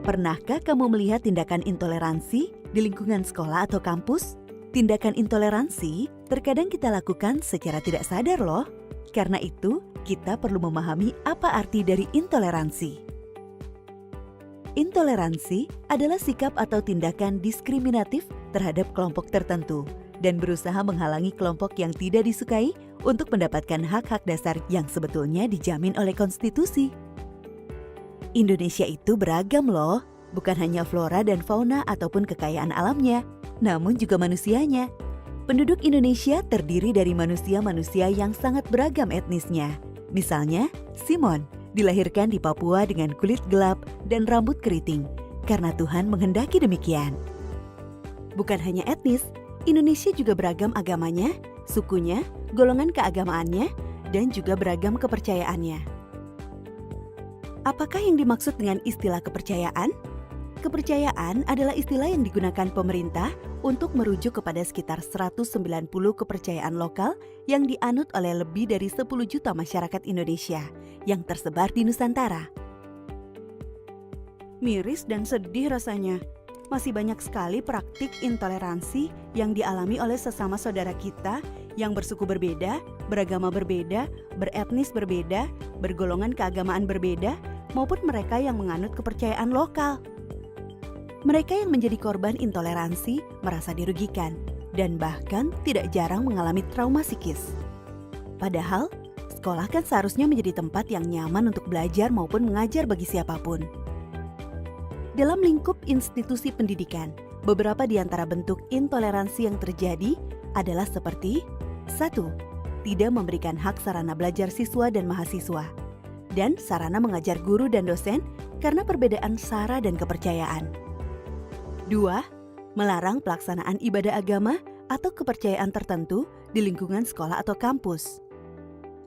Pernahkah kamu melihat tindakan intoleransi di lingkungan sekolah atau kampus? Tindakan intoleransi terkadang kita lakukan secara tidak sadar loh. Karena itu, kita perlu memahami apa arti dari intoleransi. Intoleransi adalah sikap atau tindakan diskriminatif terhadap kelompok tertentu dan berusaha menghalangi kelompok yang tidak disukai untuk mendapatkan hak-hak dasar yang sebetulnya dijamin oleh konstitusi. Indonesia itu beragam loh, bukan hanya flora dan fauna ataupun kekayaan alamnya, namun juga manusianya. Penduduk Indonesia terdiri dari manusia-manusia yang sangat beragam etnisnya. Misalnya, Simon dilahirkan di Papua dengan kulit gelap dan rambut keriting, karena Tuhan menghendaki demikian. Bukan hanya etnis, Indonesia juga beragam agamanya, sukunya, golongan keagamaannya, dan juga beragam kepercayaannya. Apakah yang dimaksud dengan istilah kepercayaan? Kepercayaan adalah istilah yang digunakan pemerintah untuk merujuk kepada sekitar 190 kepercayaan lokal yang dianut oleh lebih dari 10 juta masyarakat Indonesia yang tersebar di Nusantara. Miris dan sedih rasanya. Masih banyak sekali praktik intoleransi yang dialami oleh sesama saudara kita yang bersuku berbeda, beragama berbeda, beretnis berbeda, bergolongan keagamaan berbeda, maupun mereka yang menganut kepercayaan lokal. Mereka yang menjadi korban intoleransi merasa dirugikan dan bahkan tidak jarang mengalami trauma psikis. Padahal, sekolah kan seharusnya menjadi tempat yang nyaman untuk belajar maupun mengajar bagi siapapun. Dalam lingkup institusi pendidikan, beberapa di antara bentuk intoleransi yang terjadi adalah seperti 1. Tidak memberikan hak sarana belajar siswa dan mahasiswa, dan sarana mengajar guru dan dosen karena perbedaan sara dan kepercayaan. 2. Melarang pelaksanaan ibadah agama atau kepercayaan tertentu di lingkungan sekolah atau kampus.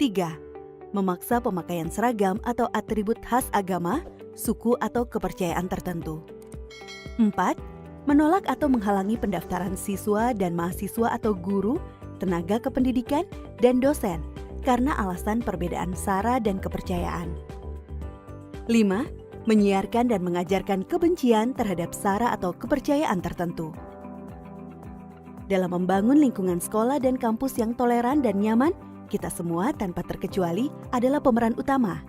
3. Memaksa pemakaian seragam atau atribut khas agama, suku atau kepercayaan tertentu. 4. Menolak atau menghalangi pendaftaran siswa dan mahasiswa atau guru, tenaga kependidikan, dan dosen karena alasan perbedaan sara dan kepercayaan. 5. Menyiarkan dan mengajarkan kebencian terhadap sara atau kepercayaan tertentu. Dalam membangun lingkungan sekolah dan kampus yang toleran dan nyaman, kita semua tanpa terkecuali adalah pemeran utama.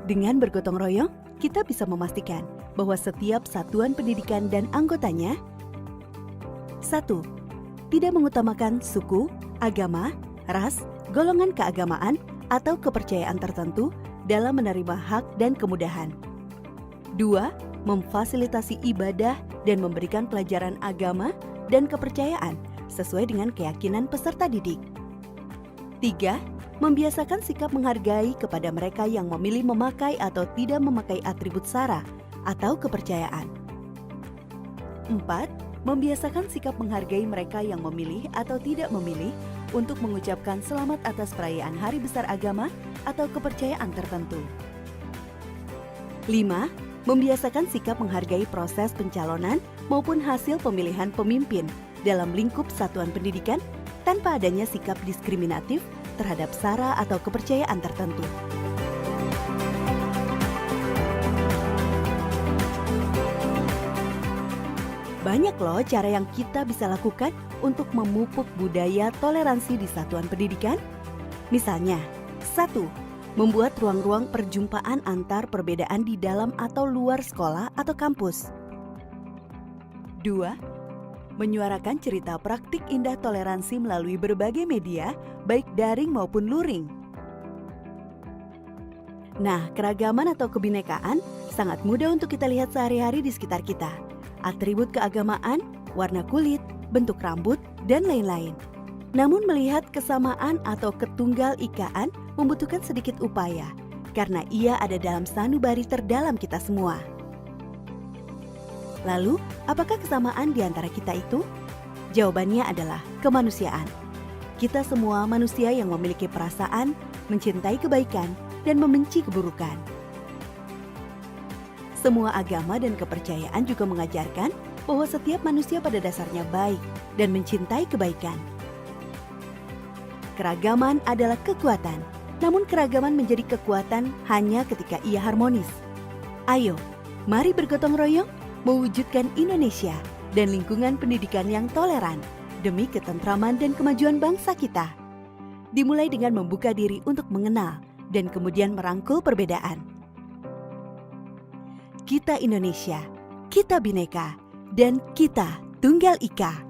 Dengan bergotong royong, kita bisa memastikan bahwa setiap satuan pendidikan dan anggotanya 1. Tidak mengutamakan suku, agama, ras, golongan keagamaan, atau kepercayaan tertentu dalam menerima hak dan kemudahan. 2. Memfasilitasi ibadah dan memberikan pelajaran agama dan kepercayaan sesuai dengan keyakinan peserta didik. 3. Membiasakan sikap menghargai kepada mereka yang memilih memakai atau tidak memakai atribut sara atau kepercayaan. 4. Membiasakan sikap menghargai mereka yang memilih atau tidak memilih untuk mengucapkan selamat atas perayaan hari besar agama atau kepercayaan tertentu. 5. Membiasakan sikap menghargai proses pencalonan maupun hasil pemilihan pemimpin dalam lingkup satuan pendidikan tanpa adanya sikap diskriminatif terhadap sara atau kepercayaan tertentu. Banyak loh cara yang kita bisa lakukan untuk memupuk budaya toleransi di satuan pendidikan. Misalnya, 1. Membuat ruang-ruang perjumpaan antar perbedaan di dalam atau luar sekolah atau kampus. 2. Menyuarakan cerita praktik indah toleransi melalui berbagai media, baik daring maupun luring. Nah, keragaman atau kebinekaan sangat mudah untuk kita lihat sehari-hari di sekitar kita. Atribut keagamaan, warna kulit, bentuk rambut, dan lain-lain. Namun melihat kesamaan atau ketunggal ikaan membutuhkan sedikit upaya, karena ia ada dalam sanubari terdalam kita semua. Lalu, apakah kesamaan di antara kita itu? Jawabannya adalah kemanusiaan. Kita semua manusia yang memiliki perasaan, mencintai kebaikan, dan membenci keburukan. Semua agama dan kepercayaan juga mengajarkan bahwa setiap manusia pada dasarnya baik dan mencintai kebaikan. Keragaman adalah kekuatan, namun keragaman menjadi kekuatan hanya ketika ia harmonis. Ayo, Mari bergotong royong mewujudkan Indonesia dan lingkungan pendidikan yang toleran demi ketentraman dan kemajuan bangsa kita. Dimulai dengan membuka diri untuk mengenal dan kemudian merangkul perbedaan. Kita Indonesia, kita Bhinneka, dan kita Tunggal Ika.